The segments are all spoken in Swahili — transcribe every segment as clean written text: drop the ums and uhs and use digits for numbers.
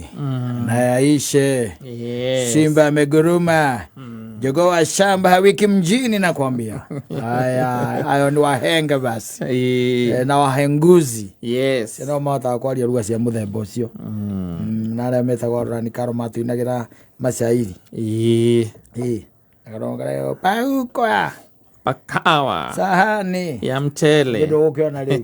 na yaishe. Simba ameguruma. Jogoo wa shamba hawiki mjini nakwambia. Hayo ni wahenga basi. Na wahenguzi. Yes. Sino mata kwa ria ruga cia muthemba ucio. Na arĩa metagwo rani karo matuinagira mashairi. Akaronga pauko ya pakawa sahani ya mchele. Ndio ukiona leo.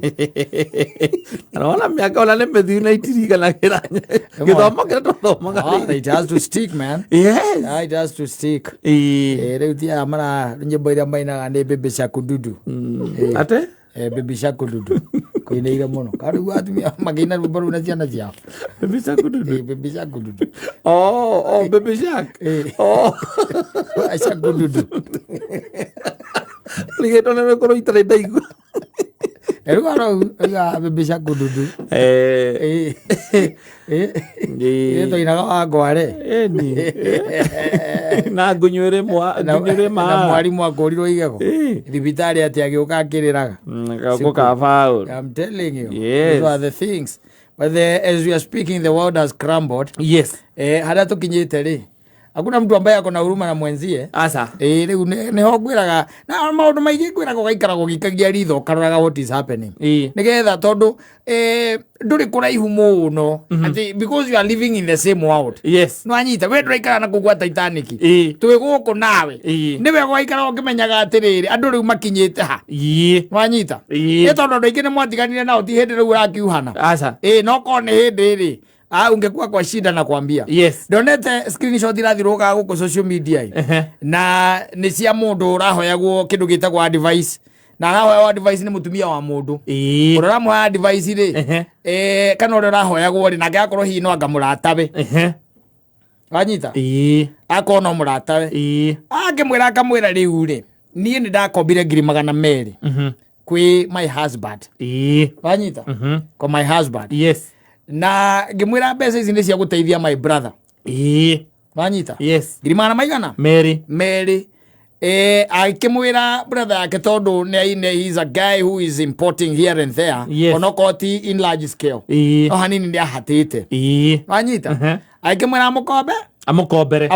Anaona miaka wala nimedhina itirika na kiranya. Kidoma kidoma ngari. It has to stick, man. Yes. It has to stick. Leo tia mara nyimbo ile maina ne bebe shaku dudu. Ate? Bebe shaku dudu. Kuine ile mono. Kari watu magina rubaru na ciana ciao. Bebe shaku dudu. Bebe shaku dudu. Oh, bebe shak. Oh. Shaku dudu. Ligeto na mekoro itare daigu. Ega bebe shaku dudu. Ito inaga ngware. Ni. Na ngunywere na mwarimu akorirwo igego. Thibitari ati agioka akiriraga. Goka foul. I'm telling you. Yes. Those are the things. But as we are speaking, the world has crumbled. Yes. Hada tukinyite ri. Hakuna mtu ambaye ako na huruma na mwenzie. Asa. Riu neho gwiraga na maundu maingi gwiraga gaikaraga gikagia ritho karoraga what is happening. Nigetha tondu nduri kuraihu muno ati because you are living in the same world. Yes. No anyita we nduraikara na kugwa Titanic. Twi guku nawe. Niwe gwaikara ukimenyaga atiriri andu riu makinyite ha. No anyita. Tondu andu aingi ni mwatiganire nao ti hindi riu rakiuhana. Asa. No ko ni hindi ri. Ungekuwa kwa shida na kuambia. Yes. Donete screenshot irathiruka guko social media. Na ni cia mundu urahoyagwo kindu gitagwo advice. Na arahoya advice ni mutumia wa mundu. Uramuha advice ri. Kana urahoyagwo ri na gakorwo hi no angamuratabe. Wanyita? Akona muratabe. Akimwira akamwira riu ri. Nie ni ndakombire 200,000. Kwi my husband. Wanyita? Kwa my husband. Yes. Na ngimwira mbeca ici ni cia guteithia my brother. Wanyita? Yes. Girimana maigana? Mary. Akimwira brother yake tondu he is a guy who is importing here and there. Yes. Onokoti in large scale. No hanini ndi ahatite. Wanyita? Akimwira amukombere.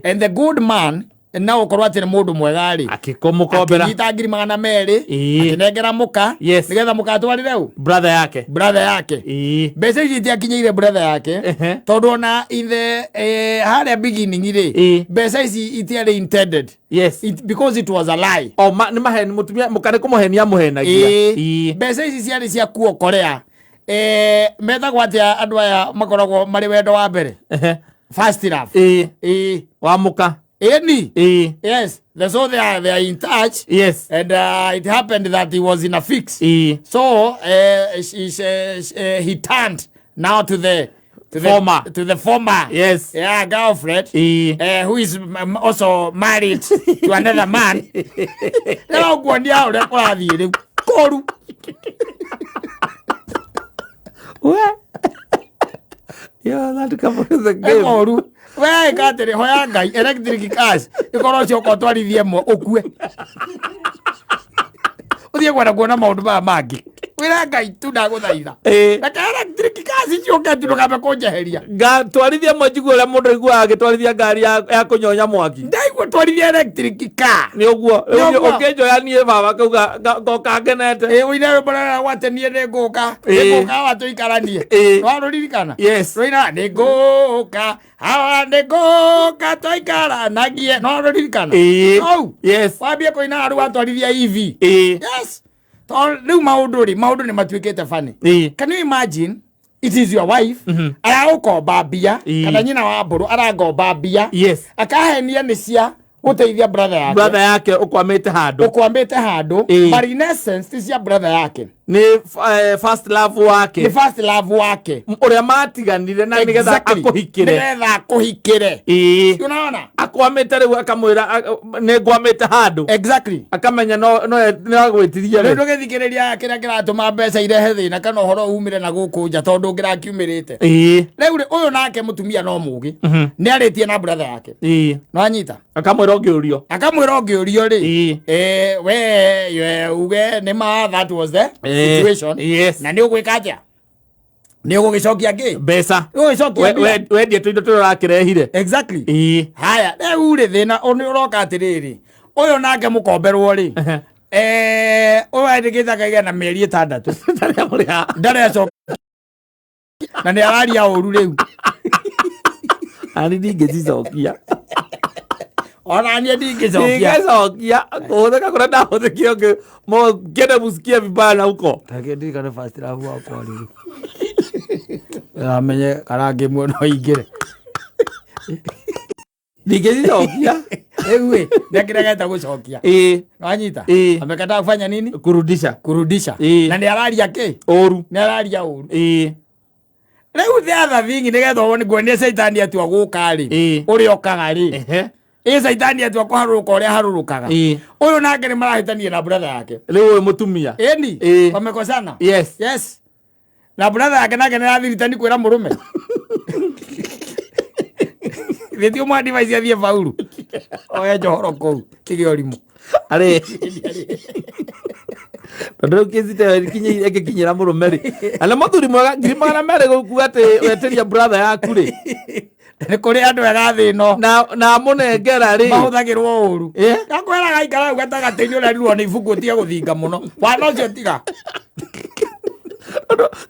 And the good man na ukorwa ati ni mundu mwega ri akikomukombera akitangiri 200 akinengera muka nigetha muka atwarire u brother yake mbeca ici itiakinyeire brother yake tondu na ithe haria beginning ri mbeca ici itiari intended. Yes. Because it was a lie. Ni maheni mutumia mukare kumuhenia muhenagia mbeca ici ciari cia kuokorea metagwo atia andu aya makoragwo mari wendo wa mbere first love wa muka. Yes. So they are in touch. Yes. And it happened that he was in a fix. So he turned now to the former. Yes. Yeah, girlfriend. Who is also married to another man. Now go on the other koru. What? Yeah, that comes with the game. Koru. We katere hoya ngai electric cars ikoro cio ko twarithie mo okue uthie gwara kuona maundu ba mangi wira ngai tu ndaguthaitha na ka electric cars cio ke tu ndokabe kunjeheria ga twarithie mo njiguo le mundu igua agitwarithia ngari ya kunyonya mwaki ndaigua twarithia electric car ni uguo ukinjoya nie baba kauga ngoka ngenete wina bara watenie ne ngoka watu ikaranie waruririkana roina ne ngoka hawa ne ngoka toikara nagie no ruririkana yes wabia koina aru watwarithia hivi yes riu maundu ni matuikite funny. Can you imagine it is your wife aragukomba mbia kana nyina wa mburu aragomba mbia akahenia ni cia guteithia brother yake ukwamite handu but in essence ti cia brother yake ni first love wake uria matiganire na nigetha akuhikire unaona akwamite riu akamwira ni ngwamite handu akamenya no agwitiria riu ngithikiriria kira kiratuma mbeca irehe thina kana horo umire na guku nja tondu ngirakiumirite riu uyu nake mutumia no mugi ni aritie na brother yake no anyita akamwira ongiurio ri we uge ni ma that was the situation. Yes. Na ndio gwikaja Ni ugicokia ki? Mbeca. Ugicokia mbia. Wendie tuindo turakirehire. Exactly. Haya, uri thina oni uroka atiriri. Uyu nake mukomberwo ri. Uyu adigitha kagia na mieri 6. Ndare aco. Na ni araria uru riu. Ani ndingicokia. Ona nie ndingicokia. Ndingicokia. Kutheka kura ndahuthikio ngi mo ngende musikia vibaya na huko. Tagendi kana first love wako riu. Amenye karangi muno ingire. Ndingicokia. Ewe, ndakirageta gucokia. Wanyita. Amekata kufanya nini? Kurudisha. Na ni araria ki? Oru. Ni araria oru. Rĩu the other thing nĩgetha wone ngwenia caitani atua gũka-rĩ ũrĩa okaga-rĩ caitani atua kũharũrũka ũrĩa harũrũkaga ũyũ nake nĩ marahĩtania na brother yake rĩu mũtumia ĩni wamekosana yes na brother yake nake nĩ rathiritani kwĩra mũrũme thĩtio mwa device athiĩ faulu oya njohoro kũu kĩgĩ ũrimũ arĩ Tondũ kĩzite kinyira mũrũme rĩ ana mũthuri mwega ngiri magana merĩ gũkuga atĩ weteria brother yaku rĩ nĩ kũrĩ andũ ega thĩ ĩno na mũnengera rĩ mahũthagĩrwo ũru gakwĩra gaikara hau gatagatĩ-inĩ ũrerirwo nĩ ibuku ũtige gũthinga mũno wana ũcio tiga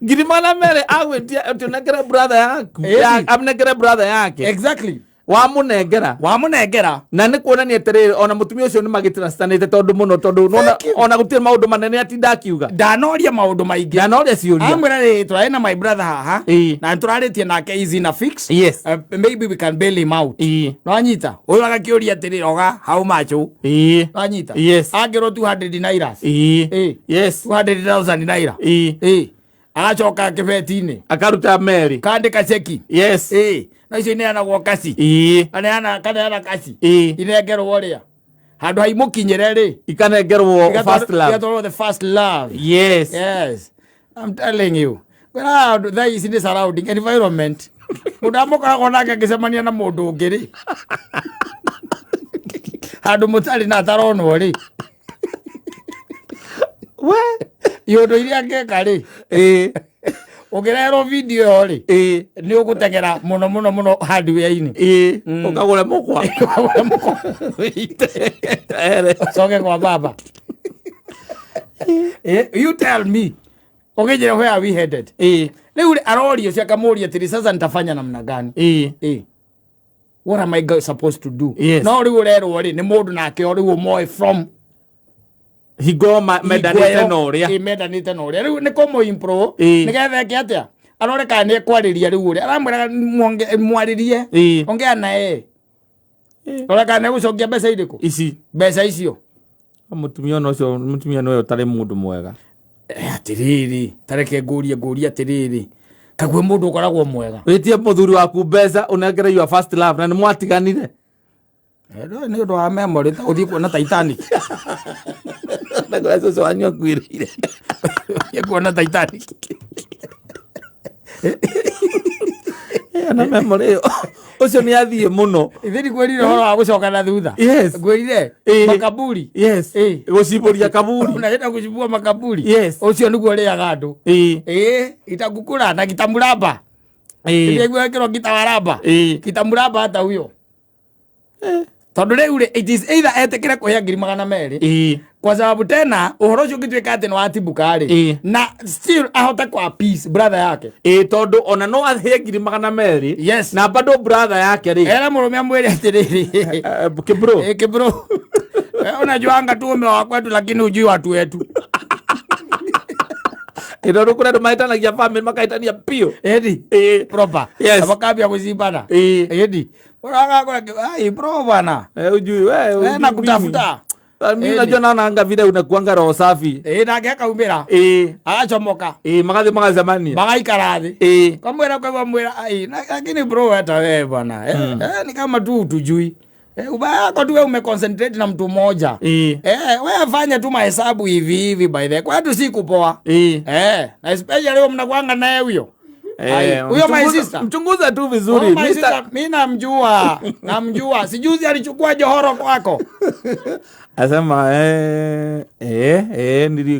ngiri magana merĩ agwĩtia atĩ ũnengere brother yaku amnengere brother yake exactly wamunengera na nĩ kuonania atĩrĩrĩ ona mũtumia ũcio nĩ magĩtranstanĩte tondũ mũno tondũ ona gũtirĩ maũndũ manene atinda akiuga ndanoria maũndũ maingĩ ndanoria ciũria amwĩra rĩ tũrarĩ na my brother haha na tũrarĩtie nake easy na fix maybe we can bail him out nwanyita ũyũ agakĩũria atĩrĩ oga how much nwanyita angĩrwo 200 naira 200,000 naira agacoka kĩbeti-inĩ akaruta meri kandĩka ceki na icio ineanagwo kasi kaneana kasi inengerwo ũrĩa handũ haimũkinyĩre rĩ ikanengerwo the first love yes I'm telling you thaa ici nĩ surrounding environment mũndũ amũkoragwo nake ngĩcemania na mũndũ ũngĩ rĩ handũ mũtarĩ na ataronwo rĩ iũndũ iria ngeka rĩ ũngĩrerwo video ĩyo rĩ nĩ ũgũteng'era mũno hardware-inĩ ũkagũre mũkwa coke kwa baba you tell me ũgĩnjĩre where are we headed rĩu arorio cia kamũria atĩrĩ sasa nitafanya namna gani what am I supposed to do no rĩu ũrerwo rĩ nĩ mũndũ nake rĩu ũmoe from higo mendanĩte na ũrĩa mendanĩte na ũrĩa rĩu nĩ kũmũ-impro nĩgetha eke atĩa arore kana nĩ ekwarĩria rĩu ũrĩa aramwĩraga mwarĩrie ongea naye rora kana nĩ egũcokia mbeca icio mũtumia ũyũ ũtarĩ mũndũ mwega atĩrĩrĩ tareke ngũrie atĩrĩrĩ kaguo mũndũ ũkoragwo mwega wĩtie mũthuri waku mbeca ũnengere your first love na nĩ mwatiganire nĩ ũndũ wa memory ũthiĩ kuona Titanic ũcio wanyu akuĩrĩire kuona Titanic na memory ĩyo ũcio nĩ athiĩ mũno ithĩni kwĩrire ũhoro wa gũcoka na thutha kwĩrire makaburi gũcimbũria kaburi unaenda kuchimbua makaburi ũcio nĩguo ũrĩaga andũ itakukura na kitamuramba nĩguo kitawaramba kitamuramba hata huyo tondũ rĩu rĩ it is either etĩkĩre kũhĩa 200,000 kwa sababu tena ũhoro ũcio ũngĩtuĩka atĩ nĩ watimbuka rĩ na still ahote kwa peace brother yake tondũ ona no ahĩe 200,000 na bado brother yake rĩ era mũrũme amwĩre atĩrĩrĩ kibro unajuanga tu ume wa kwetu lakini hujui watu wetu Ito kuna maitanagia family makaitania pio. Proper. Abakabia kuzibana. Uranga kwa bro bana. Ujui wewe na kutafuta. Mimi najua naanga video unakuanga roho safi. Na geka umira. Agachomoka. Magathi zamani. Magaikarathi. Kamwera kwa mwera lakini bro hata wewe bana. Ni kama tu tujui. Ubaya kwa tu wewe umeconcentrate na mtu mmoja. Wewe fanya tu mahesabu hivi by the way. Kwa tu si kupoa. Na especially wewe mnakuanga naye huyo. Huyo my sister. Mchunguza tu vizuri. Mimi namjua. Sijuzi alichukua johoro kwako. Asema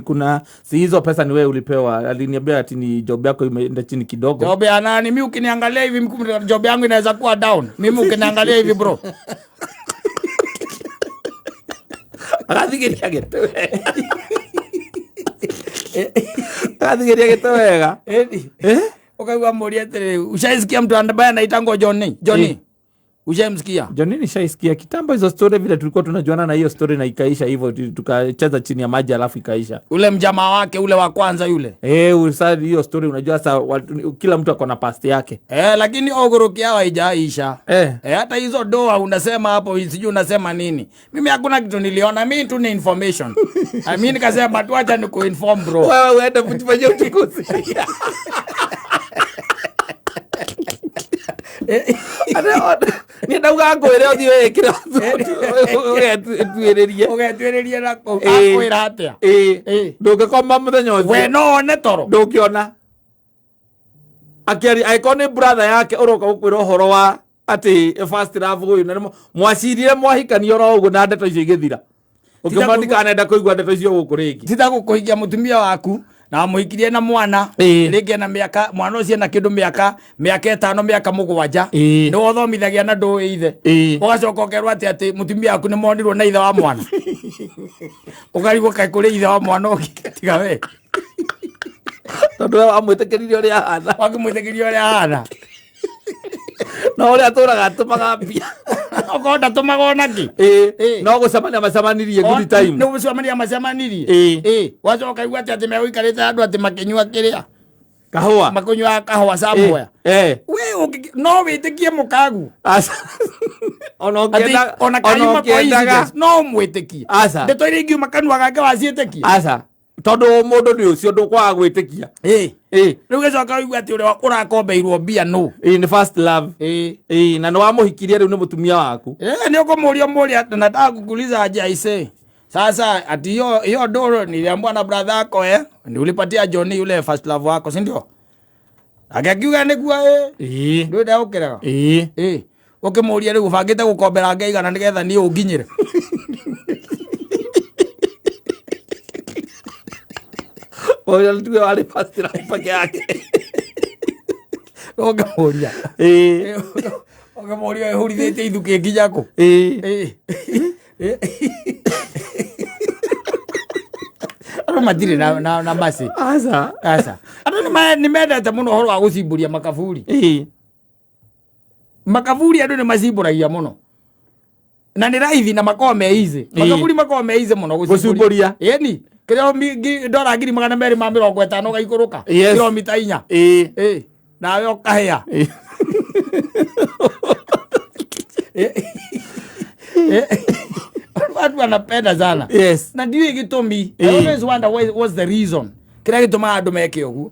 kuna si hizo pesa ni wewe ulipewa. Aliniambia ati ni job yako imeenda chini kidogo. Job ya nani? Mimi ukiniangalia hivi job yangu inaweza kuwa down. Mimi ukiniangalia hivi bro. Akathigĩria gĩtowega. Ukaigua mũria atĩrĩ, ushaisikia mtu ambaye anaitangwa Johnny? Ushamsikia? Johnny nishaisikia kitambo hizo story vile tulikuwa tunajuana na hiyo story na ikaisha hivyo tukacheza chini ya maji alafu ikaisha. Ule mjamaa wake ule wa kwanza yule. Sasa hiyo story unajua sasa kila mtu ako na past yake. Lakini ogorokia haijaisha. Hata hizo doa unasema hapo sijui unasema nini. Mimi hakuna kitu niliona, mimi tu ni information. Mimi nikasema tu acha nikuinform bro. Wewe uende kutufanyia uchunguzi. Ni ndauga ngwire uthi wikira ugetuiririe na akwira atia ndungikoma muthenya ucio we no one toro ndungiona akiari aikoni brother yake uroka gukwira uhoro wa ati first love uyu na mwacirire mwahikania ro uguo na ndeto icio igithira ukimandika nenda kuigua ndeto icio guku ringi tita gukuhikia mutumia waku na muhikirie na mwana ringi na miaka mwana ucio na kindu miaka 5 miaka 7 ni wothomithagia na ndu ithe ugacoka ukerwa ati mutumia waku ni mondirwo na ithe wa mwana ukarigwo kai kuri ithe wa mwana ukitiga we tondu amwitikiririe uria hana wakimwitikiririe uria hana no uria aturaga atumaga mbia okonda tumaga naki no gucemania macemanirie good time no gucemania macemanirie wacoka igwa ati megũikarĩte andu ati makinyua kiria kahua makunywa kahua samboya we no witikie mukagu ona kaima kwa no mwitikie ndetoire ingi makanwa gake wacietekia tondu mundu ni ucio ndukwaga gwitikia riu gecoka igwa ati uria urakombeirwo mbia no ni first love na no wamuhikirie riu ni mutumia waku ni ukumuria muria nataka kukuuliza aje sasa ati hiyo doro niliambiwa na brother yako ni ulipatia Johnny yule first love wako si ndio akakiuga niguo ndio ndio ukira ukimuria riu bangite gukombera ngeigana nigetha ni unginyire oya tuwe wale pastira pake yake ukamuria ukamuria ehurithite ithuki nginyako matire na masi asa andu ni mendete muno horo wa gucimburia makaburi makaburi andu ni macimburagia muno na ni raithi na makome easy makaburi makome easy muno gucimburia ni kiro ndora 250 gaikuruka kilomita 4 nawe ukahea watu wanapenda sana na ndio gitumi I always wonder what's the reason kira gituma andu meke uguo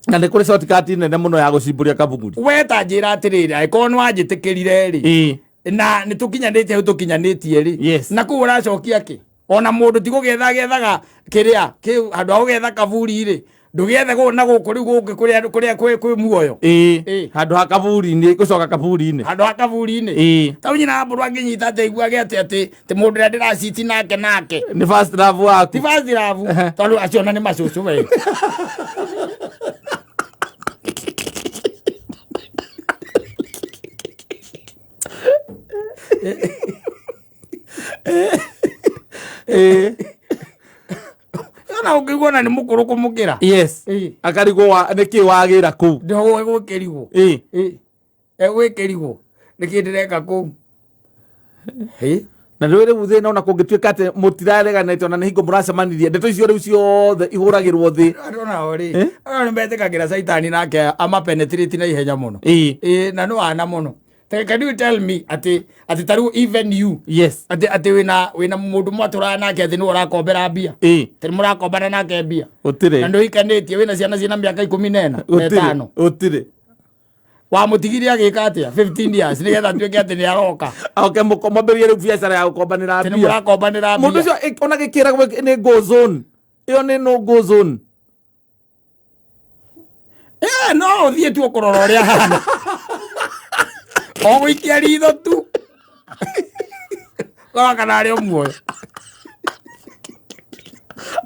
na ne kuri shortcut nene muno ya gucimburia kabuguri we ta njira atiriri aikono wanjitikirire ri na nitukinyanite hu tukinyanite ri na ku uracokia ki ona mundu tigugethaga kiria ki andu agetha kaburi ri ndugethe go na guku riu guku kuria kwi muoyo handu ha kaburi ni gucoka kaburi ni handu ha kaburi ni ta unyina mburu anginyita te igua gete ati te mundu ria ndiraciti nake ni first love waku ti first love tondu aciona ni macucu we na ukigona ni mukuru kumukira akarigwo niki wagira ku ndio egukirigwo egukirigwo niki ndireka ku na rwere muthe na ona kungituika ati mutirareganite ona ni hingo muracemanirie ndeto icio riu ciothe ihuragirwo thi arona ori ni mbetikagira saitani nake amapenetrate na ihenya muno na no ana muno can you tell me ati taru even you ati wina mundu mwatura nake ati ni urakombera mbia tari murakombana nake mbia utire na ndo ikanĩtie wina ciana ciana miaka 14 utire wa mutigiria agika atia 15 years nigetha tuike ati ni aroka okay mukomberie riu biacara ya gukombanira mbia ni murakombanira mbia mundu ucio ona gikira ni go zone iyo ni no go zone no uthie tu ukorora uria hana o gwikia ritho tu kana ari muoyo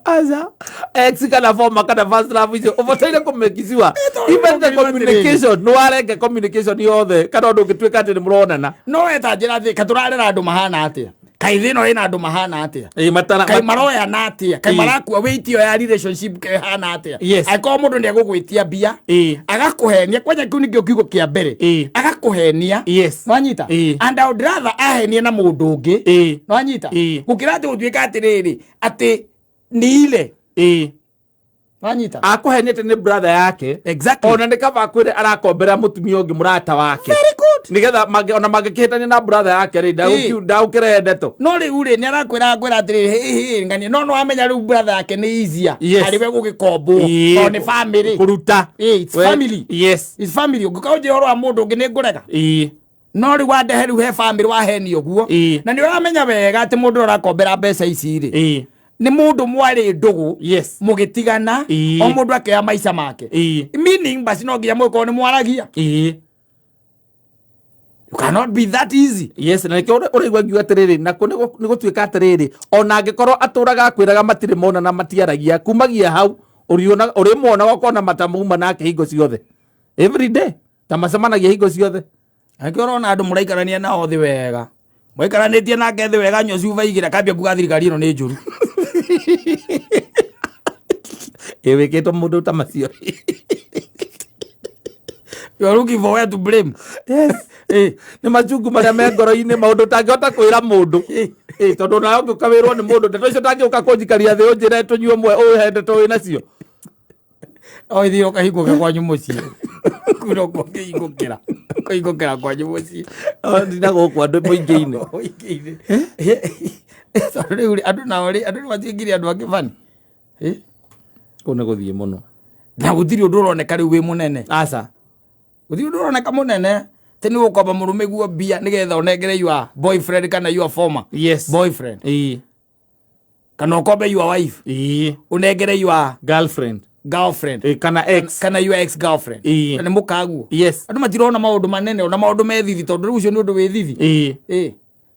aza ex kana former kana first love icio ubotaire kumekisiwa even the communication no arenge communication yothe kana ndu ngitwika ati ni muronana no eta njira thi katurarera andu mahana atia kai thino ina andu mahana atia matara kai maroya na atia kai marakua wait yo ya relationship ke hana atia aiko mundu ni agugwitia bia agakuhenia kwanya kiu nikio kiugo kia mbere agakuhenia nwanyita and I would rather ahenie na mundu ungi nwanyita gukira ati utwika atiriri ati ni ile nwanyita akuhenete ni brother yake exactly ona ndikaba akwire arakombera mutumia ungi murata wake very good nigetha ona magikihitania na brother yake ri ndaukire ndeto no ri ure ni arakwira ngwira atiri ngani no amenya ri brother yake ni easier ariwe gugikombo o ni family kuruta it's family it's family gukauje oro a mundu ngi ni ngurega no ri wandeheru he family wa heni oguo na ni uramenya wega ati mundu arakombera mbeca ici ri ni mundu mwari ndugu mugitigana o mundu akea maisha make meaning basi no nginya mwiko ni mwaragia you cannot be that easy na nikio uraigwa ngiu atiriri na ko ni gutwika atiriri ona angikorwo aturaga akwiraga matire mona na matiaragia kumagia hau uriona urimona gokona matamuma nake hingo ciothe every day tamacemanagia hingo ciothe angĩkorwo na andũ mũraikarania nao thĩ wega mũikaranĩtie nake thĩ wega nyo ciuva igira kambia kuga thirikari ĩno nĩ njũru ĩwĩkĩtwo mũndũ ta macio you are looking for where to blame ni machungu maria me ngoro-inĩ maũndũ tangĩhota kwĩra mũndũ tondũ nayo ngĩũkawĩrwo nĩ mũndũ ndeto icio tangĩũka kũnjikaria thĩ ũnjĩre tũnyue mwe ũhe ndeto wĩ nacio oithi ũkahingũka kwanyu mũciĩ kuno kũngĩhingũkĩra kũhingũkĩra kwanyu mũciĩ ndina gũkũ andũ mũingĩ-inĩ tondũ rĩu andũ nao andũ nĩ matuĩkire andũ angĩ bani kũu nĩ gũthiĩ mũno na gũtirĩ ũndũ ũroneka rĩu wĩ mũnene aca gũtirĩ ũndũ ũroneka mũnene tĩ nĩ gũkomba mũrũme guo mbia nĩgetha ũnengere your boyfriend kana your former boyfriend kana ũkombe your wife ũnengere your girlfriend kana your ex girlfriend nĩ mũkaguo andũ matirona maũndũ manene ona maũndũ methithi tondũ rĩu ũcio nĩ ũndũ wĩ thithi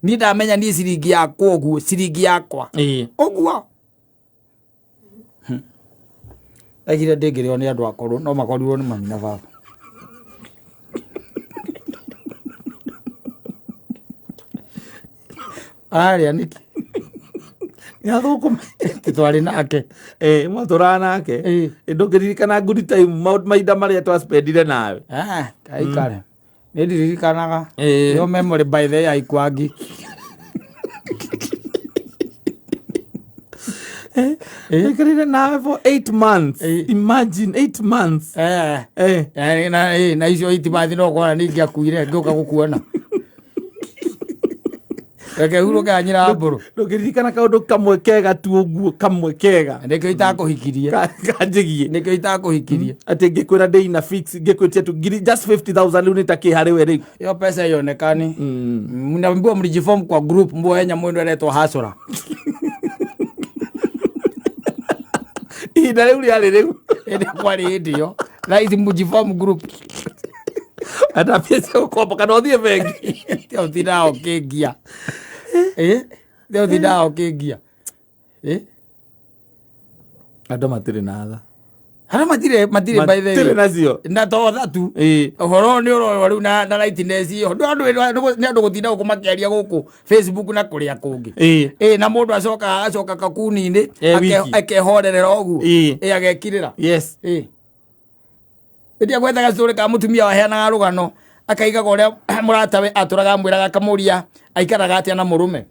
niĩ ndamenya niĩ ciringi yakwa ũguo ciringi yakwa ũguo agire ndĩngĩrĩo nĩ andũ akũrũ no makorirwo nĩ mami na baba arĩa nĩki nĩathũkũma twarĩ nake mwatũraga nake ndũngĩririkana good time mahinda marĩa twaspendire nawe kaikare nĩ ndiririkanaga yo memory by the way aikwangi ikarire nawe for 8 months imagine 8 months na icio 8 months no kona ningi akuire ngĩũka gũkuona reke hurũke anyira mbũrũ ndũngĩririkana kaũndũ kamwe kega tu ũguo kamwe kega nĩkĩo itakũhikirie kanjĩgie nĩkĩo itakũhikirie atĩ ngĩkwĩra ndĩ na fix ngĩkwĩtia tu just 50,000 rĩu nĩtakĩ harĩ we rĩu yo pesa ionekani mnaambiwa mlijiform kwa group mboenya mwendo aretwo hasora ihinda rĩu rĩarĩ rĩu kwarĩ ndio raithi mjiform group ata pesa gũkomba kana ũthiĩ bengi tio thindao kĩngia tio thindao kĩngia andũ matirĩ na tha hara matire by the way nacio na totha tu ũhoro nĩ ũroyo rĩu na rightness iyo nĩ andũ gũtinda gũkũ makĩaria gũkũ Facebook na kũrĩa kũngĩ na mũndũ acoka kakuni-inĩ akehorerera ũguo agekirĩra ĩtia gwethaga story ka mũtumia waheanaga rũgano akaigaga ũrĩa mũratawe atũraga mwĩraga akamũria aikaraga atĩa na mũrũme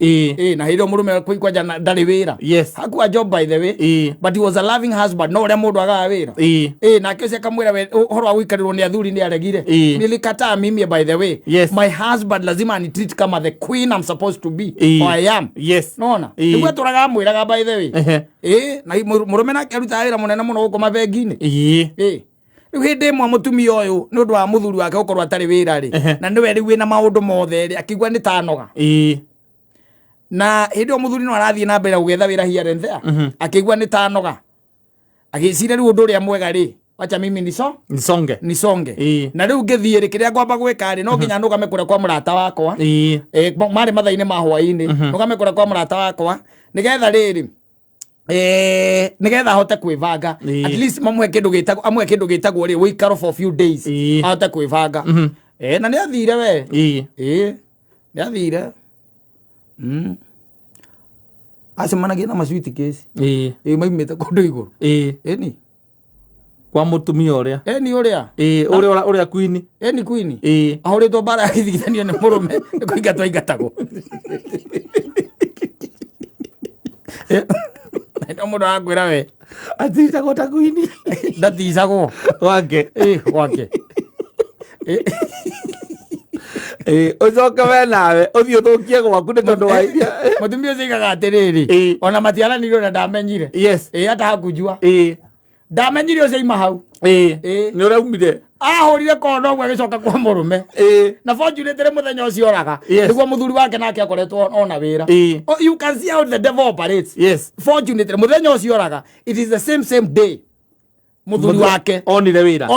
na hĩndĩ mũrũme kwanja ndarĩ wĩra hakuwa job by the way but he was a loving husband no ũrĩa mũndũ agaga wĩra nake ũcio akamwĩra ũhoro wa gũikarĩrwo nĩ athuri nĩ aregire nilikataa mimi by the way my husband lazima anitreat kama the queen I'm supposed to be or I am nona nĩguo atũraga mwĩraga by the way na mũrũme nake arutaga wĩra mũnene mũno gũkũ mabengi-inĩ rĩu hĩndĩ ĩmwe mũtumia ũyũ nĩ ũndũ wa mũthuri wake gũkorwo atarĩ wĩra rĩ na nĩwe rĩu wĩna maũndũ mothe rĩ akĩigua nĩ tanoga na hĩndĩ ĩyo mũthuri no arathiĩ na mbere gũgetha wĩra here and there akĩigua nĩ tanoga agĩciria rĩu ũndũ ũrĩa mwega rĩ wacha mimi nisonge na riu ngithie kiria ngwamba gwika ri no nginya ndugame kuria kwa murata wakwa mari mathaine ma hwaini ndugame kuria kwa murata wakwa nigetha riri nigetha hote kwivanga at least mamwe kindu gitagwo ri wikaro for few days ahote kwivanga na ni athire we ni athire acemanagia na maswiti case maimite kundu iguru ni kwa mutumia uria ni uria uria queen ni queen ahuritwo bara ya githigithanio ni murume kuingatwo ingatagwo ndo mundu akwira we atisagwo ta queen ndatisagwo wake wake ucoke we nawe uthii uthukie gwaku ni tondu wa iria mutumia ucio igaga atiriri ona matiaranire na ndamenyire hata hakujua ndamenyire ucio ima hau ni uraumire ahurire kono gwe gicoka kwa murume na fortunately muthenya ucio oraga niguo muthuri wake nake akoretwo ona wira you can see how the devil operates fortunately muthenya ucio oraga it is the same day muthuri wake onire wira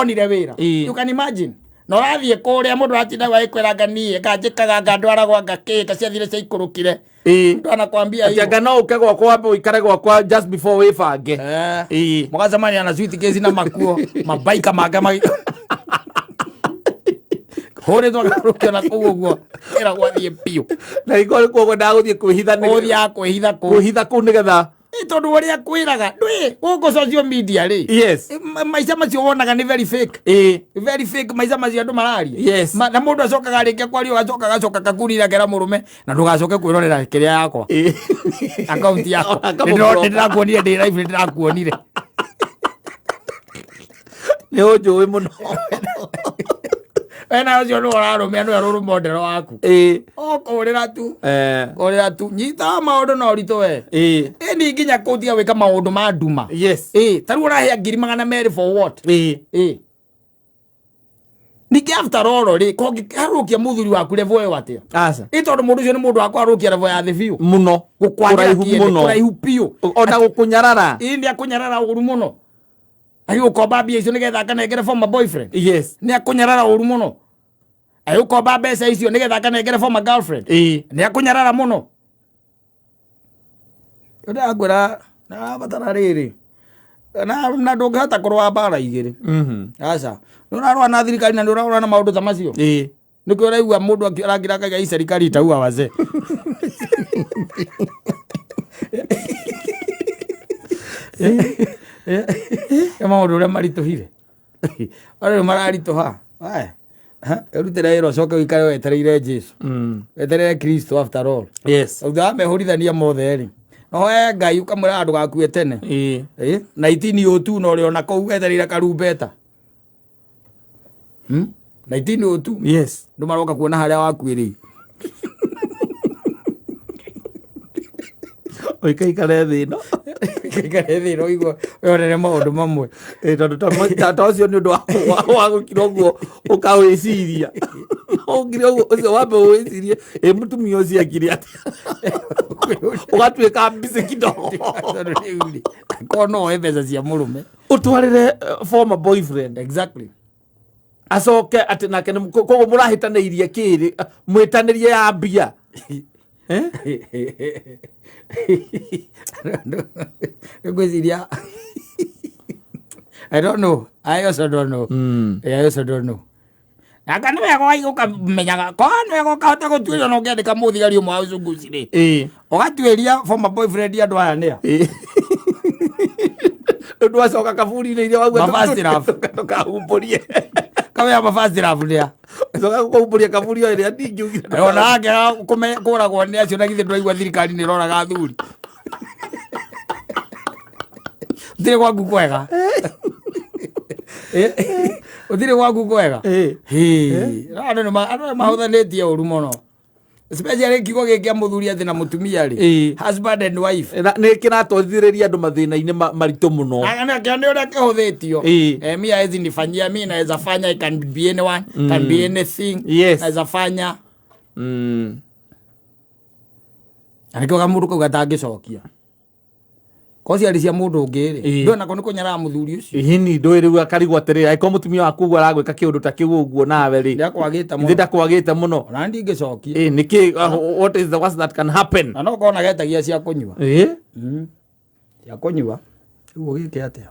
you can imagine no rathie kuria mundu atindaga ikwiraga nie kanjikaga ngandwara gwa ngakika ciathire cia ikurukire ndu anakwambia hiyo atianga no uke gwakwa wambe uikare gwakwa just before wifange mugacamania na sweet case na makuo mabaika mage hore twagarukio na kuu guo era gwathie piu na igore kuo ndaguthie kwihitha kuu nigetha tondu uria kwiraga ndwi guku social media ri maica macio wonaga ni very fake maica macio andu mararia na mundu acokaga arikia kwaria agacoka kakunira kera murume na ndugacoke kwirorera kiria yakwa account yakwa ndirakuonire ndi live ndirakuonire ni unjui muno ena ucio ndu urarumia ndu aruru modero waku kurira tu nyita maundu no rito we ni nginya kutia wika maundu ma nduma taru urahia 200 for what niki after all ri arukia muthuri waku level we watia tondu mundu ucio ni mundu wakwa arukia level ya the view muno kuraihu piu ona gukunyarara ndi akunyarara uru muno ayo ukomba bia icio nigetha akanengere former boyfriend ni akunyarara uru muno ayo ukomba mbeca icio nigetha akanengere former girlfriend ni akunyarara muno ndagwira na batara riri na ndungihota kurwa bara igiri aca ndurarwa na thirikari na ndurarwa na maundu ta macio nikio raigua mundu arangira kaga i serikali taua wazee maundu uria marituhire aria mararituha erutire iro coke wikare wetereire Jesu wetereire Kristo after all utha mehurithania mothe ri no Ngai ukamwira andu gakue tene 1902 no ri ona kou wetereire karumbeta 1902 ndu maroka kuona haria wakuiri oikaikare thi no igwo yorere maundu mamwe tondu tata ucio ni undu wa gukira guo ukawiciria ugire guo ucio wambe wicirie mutumia ucio akiri ati ugatuika busy kidogo kono mbeca cia murume utwarire former boyfriend acoke ati nake koguo murahitaneirie kiri mwitanirie ya mbia ngwiciria I also don't know aka nä wega waigå menyaga korwo nä wega å kahota gå tuä ria na å ngä andä ka må thigari å mwe aucunguci rä å gatuä ria former boyfriend andå aya nä a ndå acoka kaburi-inä iria waguatukahumburie kamea mabacirabu nä a acoka kåhumburia kaburi o ä rä a ndingiugire ona angega kå ragwo nä acio na githä ndå raigua thirikari nä roraga thuri thirä gwaku kwega uthire gwaku kwega andu nä mahuthanä tie å ru må no especially kiugo gä kä a må thuri atä na må tumia rä husband and wife nä kä ratwarithä ria andå mathä-inä maritå må no nä å rä a kä hå thä tio mi aezi nifanyia mi naweza fanya I can be anyone can be anything naweza fanya na nä kä oga må ndå kau gatangä cokia kosi alisia mundu ngiri ndo nako niko nyara muthuri ucio ihini ndo riu akarigwo atiriri ai ko mutumia waku gwa aragwika kiundu ta kiu uguo nawe ri ndakwagita muno ndakwagita muno na ndingicokia niki what is the worst that can happen na no kona getagia cia kunyua cia kunyua uguo gike atia